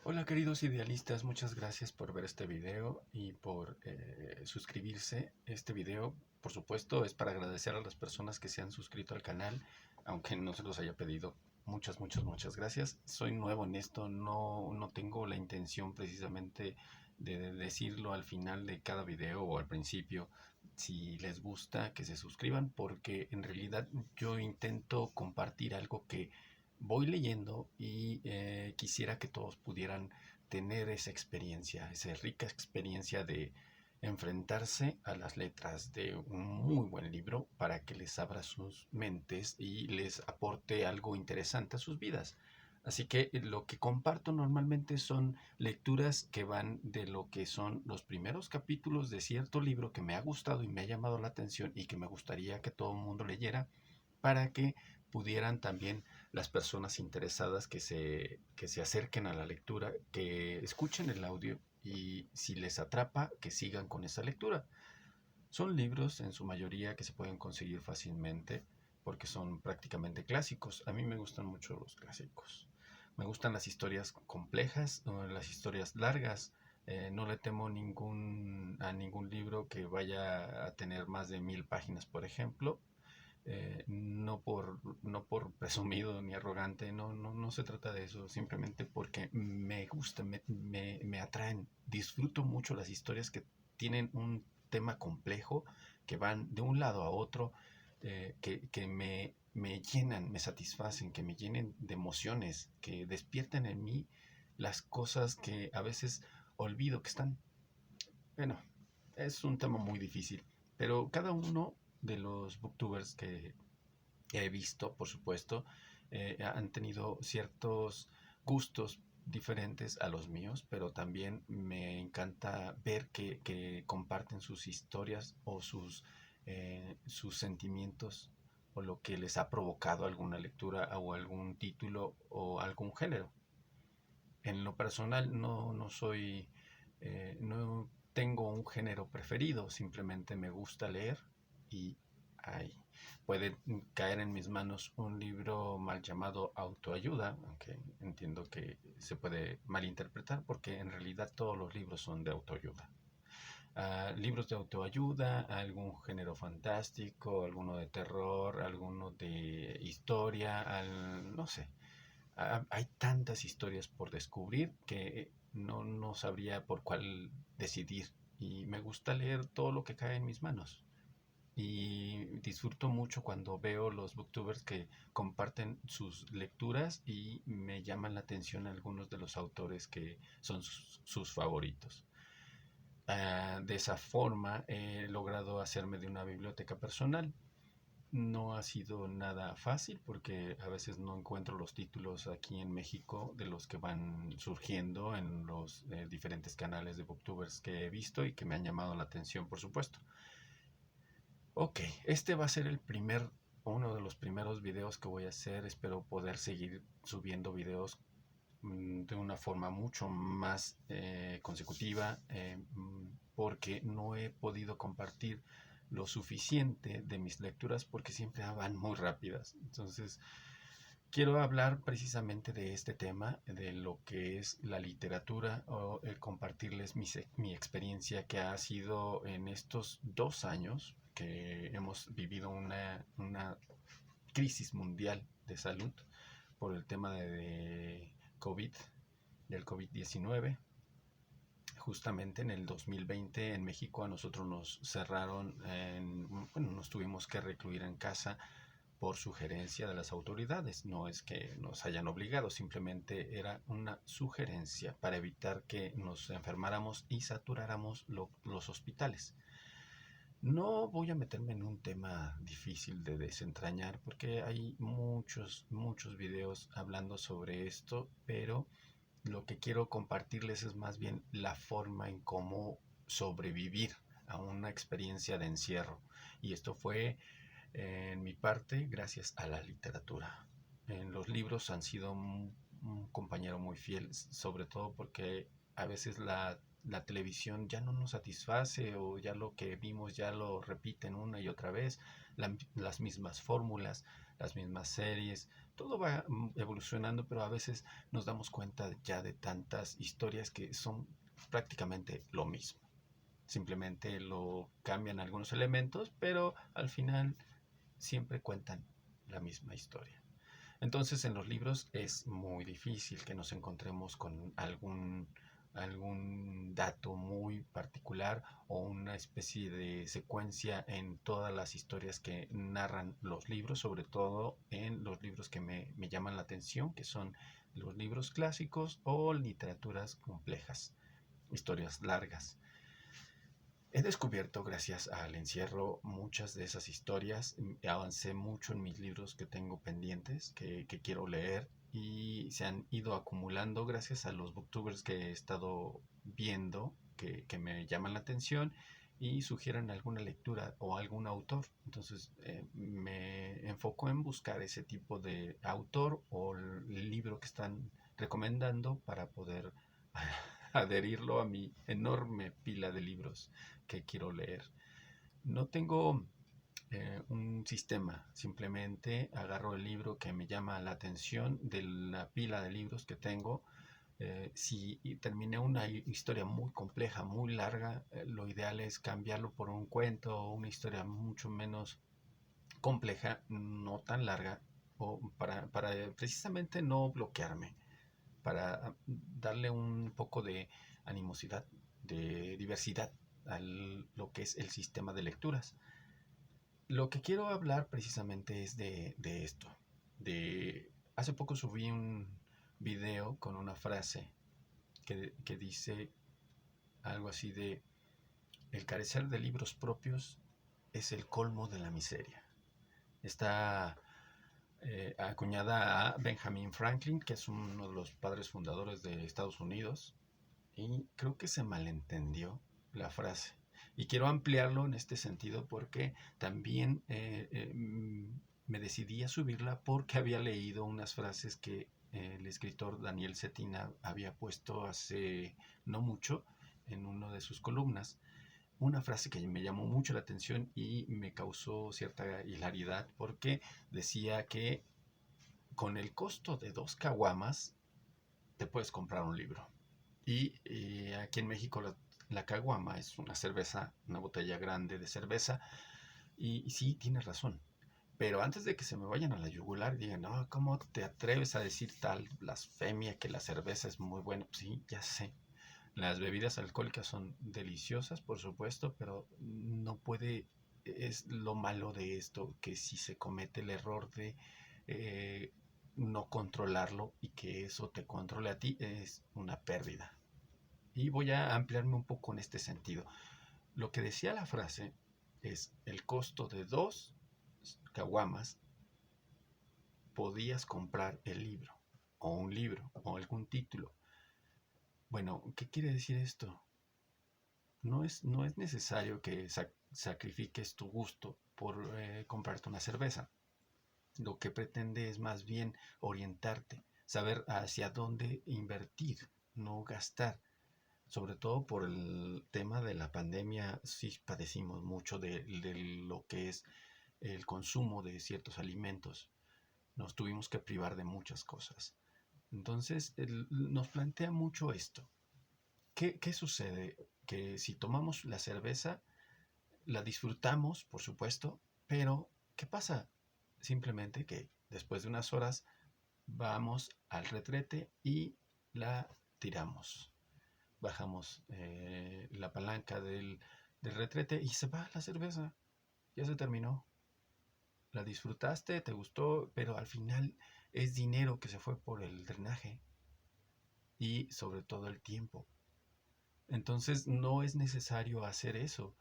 Hola queridos idealistas, muchas gracias por ver este video y por suscribirse. Este video, por supuesto, es para agradecer a las personas que se han suscrito al canal, aunque no se los haya pedido. Muchas gracias. Soy nuevo en esto, no tengo la intención precisamente de decirlo al final de cada video o al principio. Si les gusta, que se suscriban, porque en realidad yo intento compartir algo que voy leyendo y quisiera que todos pudieran tener esa rica experiencia de enfrentarse a las letras de un muy buen libro para que les abra sus mentes y les aporte algo interesante a sus vidas. Así que lo que comparto normalmente son lecturas que van de lo que son los primeros capítulos de cierto libro que me ha gustado y me ha llamado la atención y que me gustaría que todo el mundo leyera para que pudieran también las personas interesadas que se acerquen a la lectura, que escuchen el audio y si les atrapa, que sigan con esa lectura. Son libros en su mayoría que se pueden conseguir fácilmente porque son prácticamente clásicos. A mí me gustan mucho los clásicos. Me gustan las historias complejas, las historias largas. No le temo a ningún libro que vaya a tener más de 1000 páginas, por ejemplo. No por presumido ni arrogante, no se trata de eso, simplemente porque me gusta, me atraen, disfruto mucho las historias que tienen un tema complejo, que van de un lado a otro, que me llenan, me satisfacen, que me llenen de emociones, que despierten en mí las cosas que a veces olvido que están. Bueno, es un tema muy difícil, pero cada uno de los booktubers que he visto, por supuesto, han tenido ciertos gustos diferentes a los míos, pero también me encanta ver que comparten sus historias o sus sentimientos o lo que les ha provocado alguna lectura o algún título o algún género. En lo personal no tengo un género preferido, simplemente me gusta leer y ay, puede caer en mis manos un libro mal llamado autoayuda, aunque entiendo que se puede malinterpretar porque en realidad todos los libros son de autoayuda. Libros de autoayuda, algún género fantástico, alguno de terror, alguno de historia, no sé. Hay tantas historias por descubrir que no sabría por cuál decidir. Y me gusta leer todo lo que cae en mis manos. Y disfruto mucho cuando veo los booktubers que comparten sus lecturas y me llaman la atención algunos de los autores que son sus favoritos. De esa forma he logrado hacerme de una biblioteca personal. No ha sido nada fácil porque a veces no encuentro los títulos aquí en México de los que van surgiendo en los diferentes canales de booktubers que he visto y que me han llamado la atención, por supuesto. Ok, este va a ser uno de los primeros videos que voy a hacer. Espero poder seguir subiendo videos de una forma mucho más consecutiva, porque no he podido compartir lo suficiente de mis lecturas porque siempre van muy rápidas. Entonces, quiero hablar precisamente de este tema, de lo que es la literatura, o el compartirles mi experiencia que ha sido en estos 2 años que hemos vivido una crisis mundial de salud por el tema de COVID, del COVID-19. Justamente en el 2020 en México a nosotros nos cerraron, bueno, nos tuvimos que recluir en casa por sugerencia de las autoridades. No es que nos hayan obligado, simplemente era una sugerencia para evitar que nos enfermáramos y saturáramos los hospitales. No voy a meterme en un tema difícil de desentrañar porque hay muchos videos hablando sobre esto, pero lo que quiero compartirles es más bien la forma en cómo sobrevivir a una experiencia de encierro. Y esto fue, en mi parte, gracias a la literatura. Los libros han sido un compañero muy fiel, sobre todo porque a veces la televisión ya no nos satisface o ya lo que vimos ya lo repiten una y otra vez, las mismas fórmulas, las mismas series, todo va evolucionando, pero a veces nos damos cuenta ya de tantas historias que son prácticamente lo mismo. Simplemente lo cambian algunos elementos, pero al final siempre cuentan la misma historia. Entonces en los libros es muy difícil que nos encontremos con algún dato muy particular o una especie de secuencia en todas las historias que narran los libros, sobre todo en los libros que me llaman la atención, que son los libros clásicos o literaturas complejas, historias largas. He descubierto, gracias al encierro, muchas de esas historias. Avancé mucho en mis libros que tengo pendientes, que quiero leer, y se han ido acumulando gracias a los booktubers que he estado viendo, que me llaman la atención y sugieren alguna lectura o algún autor. Entonces me enfoco en buscar ese tipo de autor o el libro que están recomendando para poder adherirlo a mi enorme pila de libros que quiero leer. No tengo un sistema, simplemente agarro el libro que me llama la atención de la pila de libros que tengo. Si terminé una historia muy compleja, muy larga, lo ideal es cambiarlo por un cuento o una historia mucho menos compleja, no tan larga, o para precisamente no bloquearme, para darle un poco de animosidad, de diversidad a lo que es el sistema de lecturas. Lo que quiero hablar precisamente es de esto. Hace poco subí un video con una frase que dice algo así de: el carecer de libros propios es el colmo de la miseria. Está acuñada a Benjamin Franklin, que es uno de los padres fundadores de Estados Unidos, y creo que se malentendió la frase. Y quiero ampliarlo en este sentido porque también me decidí a subirla porque había leído unas frases que el escritor Daniel Cetina había puesto hace no mucho en una de sus columnas. Una frase que me llamó mucho la atención y me causó cierta hilaridad porque decía que con el costo de 2 caguamas te puedes comprar un libro. Y aquí en México la caguama es una cerveza, una botella grande de cerveza. Y sí, tienes razón. Pero antes de que se me vayan a la yugular y digan: no, ¿cómo te atreves a decir tal blasfemia que la cerveza es muy buena? Pues sí, ya sé. Las bebidas alcohólicas son deliciosas, por supuesto, pero no puede, es lo malo de esto, que si se comete el error de eh, no controlarlo y que eso te controle a ti, es una pérdida. Y voy a ampliarme un poco en este sentido. Lo que decía la frase es: el costo de 2 caguamas podías comprar el libro, o un libro, o algún título. Bueno, ¿qué quiere decir esto? No es necesario que sacrifiques tu gusto por comprarte una cerveza. Lo que pretende es más bien orientarte, saber hacia dónde invertir, no gastar. Sobre todo por el tema de la pandemia, sí padecimos mucho de lo que es el consumo de ciertos alimentos. Nos tuvimos que privar de muchas cosas. Entonces, nos plantea mucho esto. ¿Qué sucede? Que si tomamos la cerveza, la disfrutamos, por supuesto, pero ¿qué pasa? Simplemente que después de unas horas vamos al retrete y la tiramos. Bajamos la palanca del retrete y se va la cerveza. Ya se terminó. La disfrutaste, te gustó, pero al final es dinero que se fue por el drenaje y sobre todo el tiempo. Entonces no es necesario hacer eso.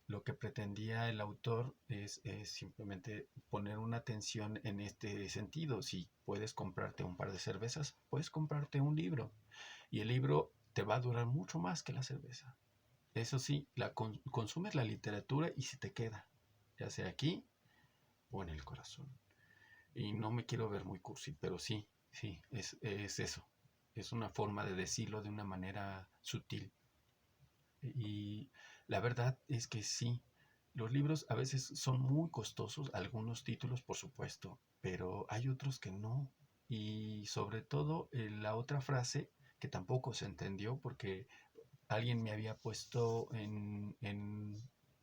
Lo que pretendía el autor es simplemente poner una atención en este sentido. Si puedes comprarte un par de cervezas, puedes comprarte un libro. Y el libro te va a durar mucho más que la cerveza. Eso sí, consumes la literatura y se te queda, ya sea aquí o en el corazón. Y no me quiero ver muy cursi, pero sí, es eso. Es una forma de decirlo de una manera sutil. Y la verdad es que sí, los libros a veces son muy costosos, algunos títulos por supuesto, pero hay otros que no. Y sobre todo la otra frase que tampoco se entendió porque alguien me había puesto en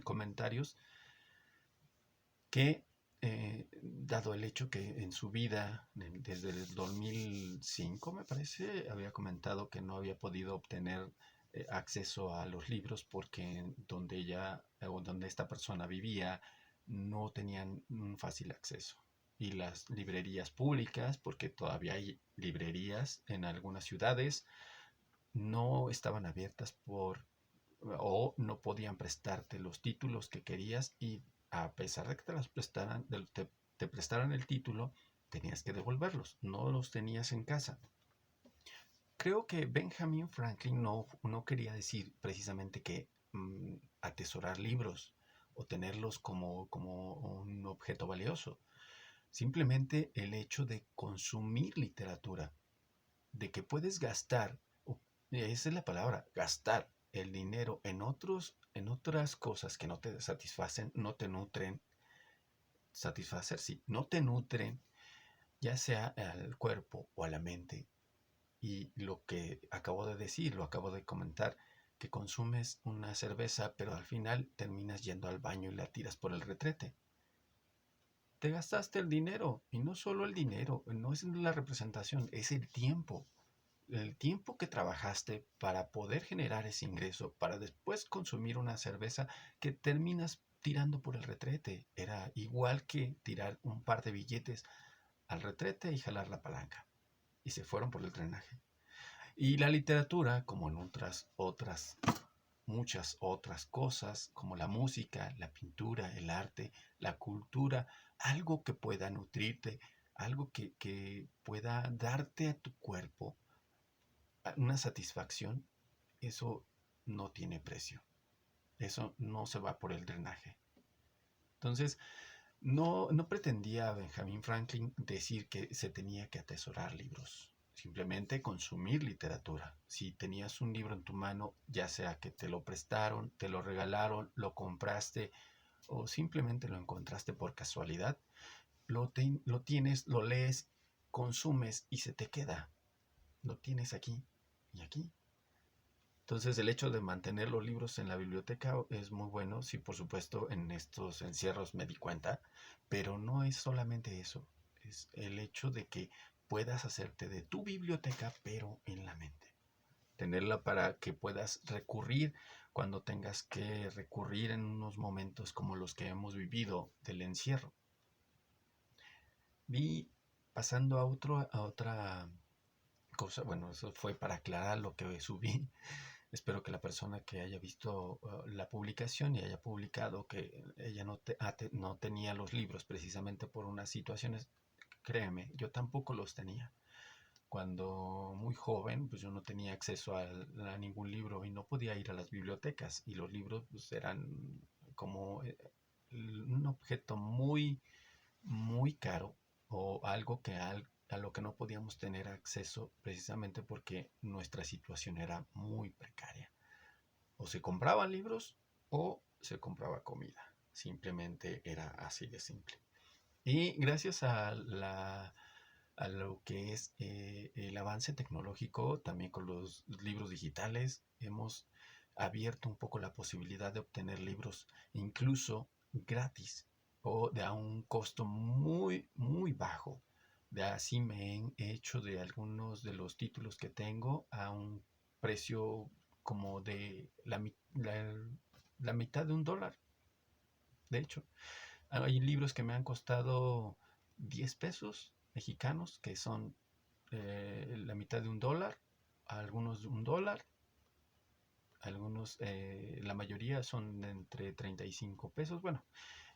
comentarios que dado el hecho que en su vida, desde el 2005 me parece, había comentado que no había podido obtener acceso a los libros porque donde ella o donde esta persona vivía no tenían un fácil acceso. Y las librerías públicas, porque todavía hay librerías en algunas ciudades, no estaban abiertas o no podían prestarte los títulos que querías y a pesar de que te las prestaran, te prestaran el título, tenías que devolverlos, no los tenías en casa. Creo que Benjamin Franklin no quería decir precisamente que atesorar libros o tenerlos como un objeto valioso. Simplemente el hecho de consumir literatura, de que puedes gastar, esa es la palabra, gastar el dinero en otras cosas que no te satisfacen, no te nutren, satisfacer, sí, no te nutren, ya sea al cuerpo o a la mente. Y lo que acabo de decir, lo acabo de comentar, que consumes una cerveza, pero al final terminas yendo al baño y la tiras por el retrete. Te gastaste el dinero, y no solo el dinero, no es la representación, es el tiempo que trabajaste para poder generar ese ingreso, para después consumir una cerveza que terminas tirando por el retrete. Era igual que tirar un par de billetes al retrete y jalar la palanca. Y se fueron por el drenaje. Y la literatura, como en muchas otras cosas, como la música, la pintura, el arte, la cultura, algo que pueda nutrirte, algo que pueda darte a tu cuerpo una satisfacción, eso no tiene precio. Eso no se va por el drenaje. Entonces, no pretendía Benjamin Franklin decir que se tenía que atesorar libros. Simplemente consumir literatura. Si tenías un libro en tu mano, ya sea que te lo prestaron, te lo regalaron, lo compraste o simplemente lo encontraste por casualidad, lo tienes, lo lees, consumes y se te queda. Lo tienes aquí y aquí. Entonces el hecho de mantener los libros en la biblioteca es muy bueno, sí, por supuesto, en estos encierros me di cuenta, pero no es solamente eso, es el hecho de que puedas hacerte de tu biblioteca, pero en la mente. Tenerla para que puedas recurrir cuando tengas que recurrir en unos momentos como los que hemos vivido del encierro. Vi pasando a otra cosa, bueno, eso fue para aclarar lo que subí. Espero que la persona que haya visto la publicación y haya publicado que ella no tenía los libros precisamente por unas situaciones, créeme, yo tampoco los tenía. Cuando muy joven, pues yo no tenía acceso a ningún libro y no podía ir a las bibliotecas y los libros pues, eran como un objeto muy caro o algo a lo que no podíamos tener acceso precisamente porque nuestra situación era muy precaria. O se compraban libros o se compraba comida. Simplemente era así de simple. Y gracias a lo que es el avance tecnológico, también con los libros digitales, hemos abierto un poco la posibilidad de obtener libros incluso gratis o a un costo muy bajo. De así me he hecho de algunos de los títulos que tengo a un precio como de la mitad de $1. De hecho, hay libros que me han costado 10 pesos mexicanos, que son la mitad de $1, algunos de $1, algunos, la mayoría son de entre 35 pesos. Bueno,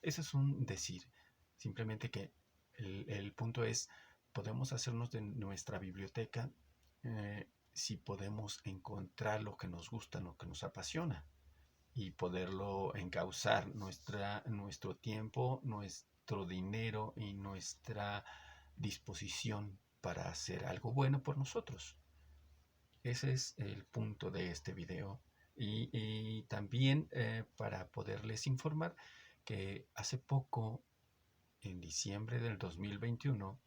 eso es un decir. Simplemente que el punto es, podemos hacernos de nuestra biblioteca si podemos encontrar lo que nos gusta, lo que nos apasiona y poderlo encauzar nuestro tiempo, nuestro dinero y nuestra disposición para hacer algo bueno por nosotros. Ese es el punto de este video. Y también para poderles informar que hace poco, en diciembre del 2021,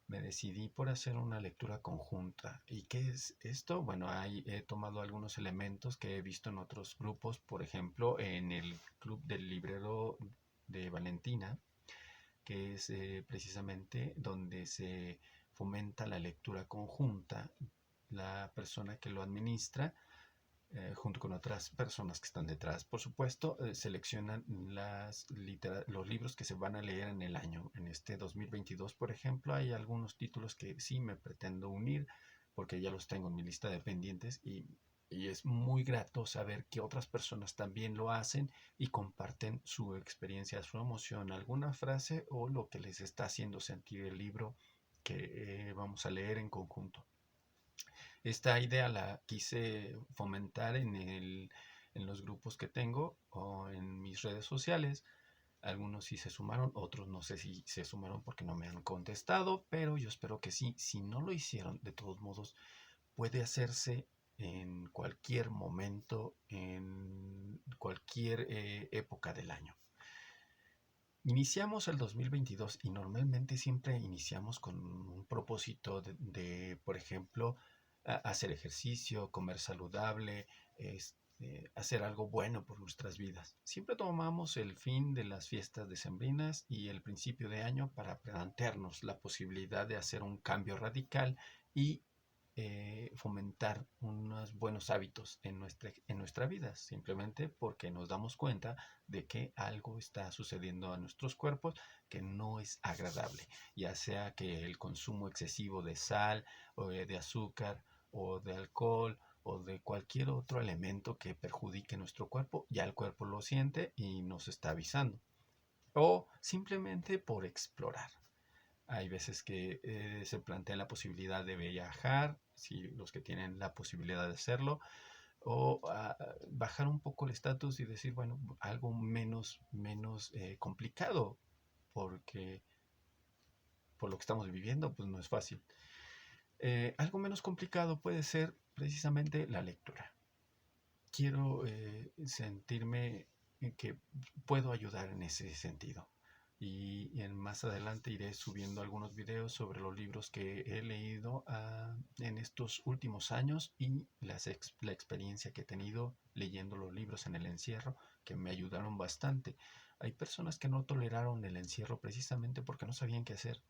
me decidí por hacer una lectura conjunta. ¿Y qué es esto? Bueno, he tomado algunos elementos que he visto en otros grupos, por ejemplo, en el Club del Librero de Valentina, que es precisamente donde se fomenta la lectura conjunta. La persona que lo administra, junto con otras personas que están detrás, por supuesto, seleccionan los libros que se van a leer en el año. En este 2022, por ejemplo, hay algunos títulos que sí me pretendo unir porque ya los tengo en mi lista de pendientes y es muy grato saber que otras personas también lo hacen y comparten su experiencia, su emoción, alguna frase o lo que les está haciendo sentir el libro que vamos a leer en conjunto. Esta idea la quise fomentar en los grupos que tengo o en mis redes sociales. Algunos sí se sumaron, otros no sé si se sumaron porque no me han contestado, pero yo espero que sí. Si no lo hicieron, de todos modos, puede hacerse en cualquier momento, en cualquier época del año. Iniciamos el 2022 y normalmente siempre iniciamos con un propósito por ejemplo, hacer ejercicio, comer saludable, hacer algo bueno por nuestras vidas. Siempre tomamos el fin de las fiestas decembrinas y el principio de año para plantearnos la posibilidad de hacer un cambio radical y fomentar unos buenos hábitos en nuestra vida, simplemente porque nos damos cuenta de que algo está sucediendo a nuestros cuerpos que no es agradable, ya sea que el consumo excesivo de sal o de azúcar o de alcohol o de cualquier otro elemento que perjudique nuestro cuerpo, ya el cuerpo lo siente y nos está avisando. O simplemente por explorar. Hay veces que se plantea la posibilidad de viajar, si los que tienen la posibilidad de hacerlo, o bajar un poco el estatus y decir, bueno, algo menos complicado, porque por lo que estamos viviendo, pues no es fácil. Algo menos complicado puede ser precisamente la lectura. Quiero sentirme que puedo ayudar en ese sentido. Y más adelante iré subiendo algunos videos sobre los libros que he leído en estos últimos años y la experiencia que he tenido leyendo los libros en el encierro, que me ayudaron bastante. Hay personas que no toleraron el encierro precisamente porque no sabían qué hacer.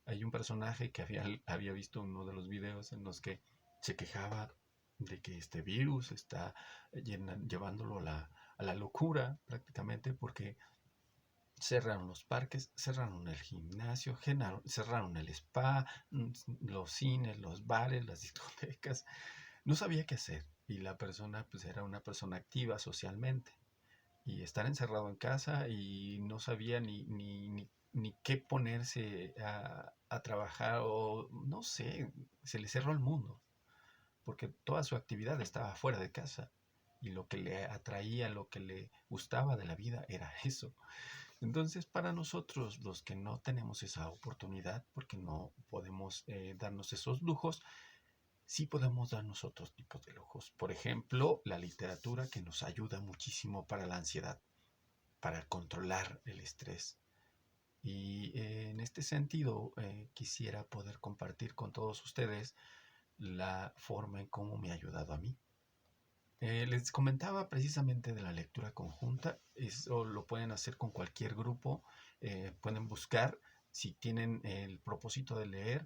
Hay un personaje que había visto uno de los videos en los que se quejaba de que este virus está llevándolo a la locura prácticamente porque cerraron los parques, cerraron el gimnasio, cerraron el spa, los cines, los bares, las discotecas. No sabía qué hacer y la persona pues era una persona activa socialmente y estar encerrado en casa y no sabía ni qué ponerse a trabajar o no sé, se le cerró el mundo porque toda su actividad estaba fuera de casa y lo que le atraía, lo que le gustaba de la vida era eso. Entonces, para nosotros, los que no tenemos esa oportunidad, porque no podemos darnos esos lujos, sí podemos darnos otros tipos de lujos. Por ejemplo, la literatura que nos ayuda muchísimo para la ansiedad, para controlar el estrés. Y en este sentido, quisiera poder compartir con todos ustedes la forma en cómo me ha ayudado a mí. Les comentaba precisamente de la lectura conjunta, eso lo pueden hacer con cualquier grupo, pueden buscar, si tienen el propósito de leer,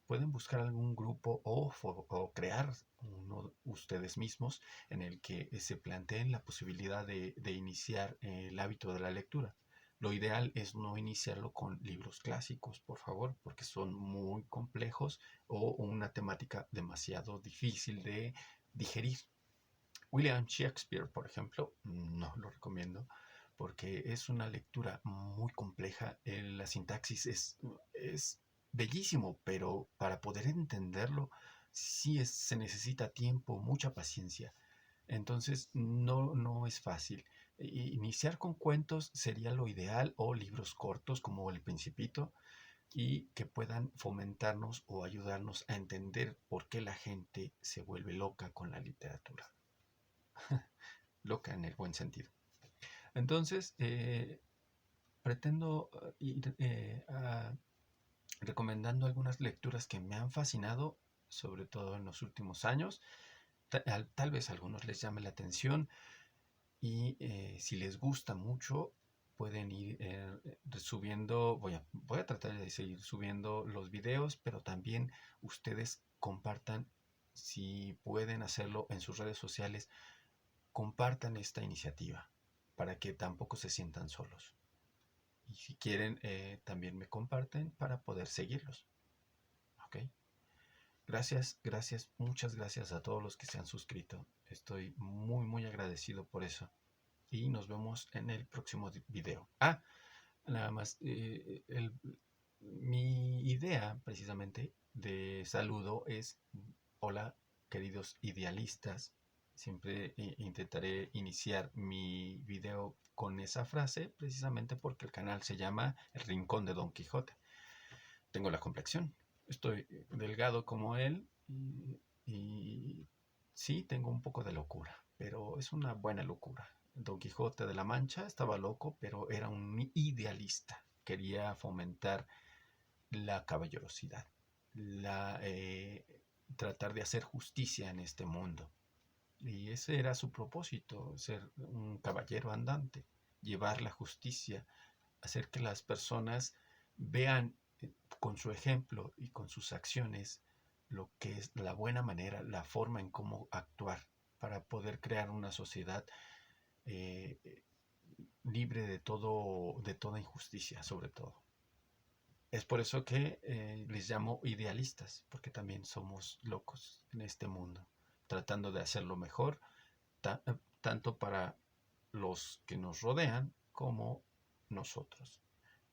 pueden buscar algún grupo o crear uno ustedes mismos en el que se planteen la posibilidad de iniciar el hábito de la lectura. Lo ideal es no iniciarlo con libros clásicos, por favor, porque son muy complejos o una temática demasiado difícil de digerir. William Shakespeare, por ejemplo, no lo recomiendo porque es una lectura muy compleja. La sintaxis es bellísimo, pero para poder entenderlo se necesita tiempo, mucha paciencia. Entonces no es fácil. Iniciar con cuentos sería lo ideal o libros cortos como El Principito y que puedan fomentarnos o ayudarnos a entender por qué la gente se vuelve loca con la literatura. loca en el buen sentido. Entonces, pretendo ir recomendando algunas lecturas que me han fascinado, sobre todo en los últimos años. Tal vez a algunos les llame la atención y si les gusta mucho, pueden ir subiendo. Voy a tratar de seguir subiendo los videos, pero también ustedes compartan, si pueden hacerlo en sus redes sociales, compartan esta iniciativa para que tampoco se sientan solos. Y si quieren, también me comparten para poder seguirlos. ¿Ok? Gracias, muchas gracias a todos los que se han suscrito. Estoy muy, muy agradecido por eso. Y nos vemos en el próximo video. Nada más, mi idea precisamente de saludo es: hola, queridos idealistas. Siempre intentaré iniciar mi video con esa frase, precisamente porque el canal se llama El Rincón de Don Quijote. Tengo la complexión, estoy delgado como él y sí, tengo un poco de locura, pero es una buena locura. Don Quijote de la Mancha estaba loco, pero era un idealista. Quería fomentar la caballerosidad, tratar de hacer justicia en este mundo. Y ese era su propósito, ser un caballero andante, llevar la justicia, hacer que las personas vean con su ejemplo y con sus acciones lo que es la buena manera, la forma en cómo actuar para poder crear una sociedad eh, libre de toda injusticia, sobre todo. Es por eso que les llamo idealistas, porque también somos locos en este mundo, tratando de hacerlo mejor, tanto para los que nos rodean como nosotros.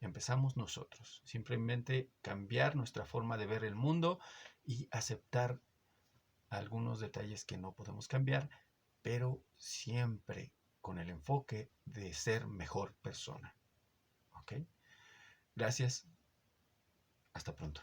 Empezamos nosotros, simplemente cambiar nuestra forma de ver el mundo y aceptar algunos detalles que no podemos cambiar, pero siempre con el enfoque de ser mejor persona. ¿Ok? Gracias. Hasta pronto.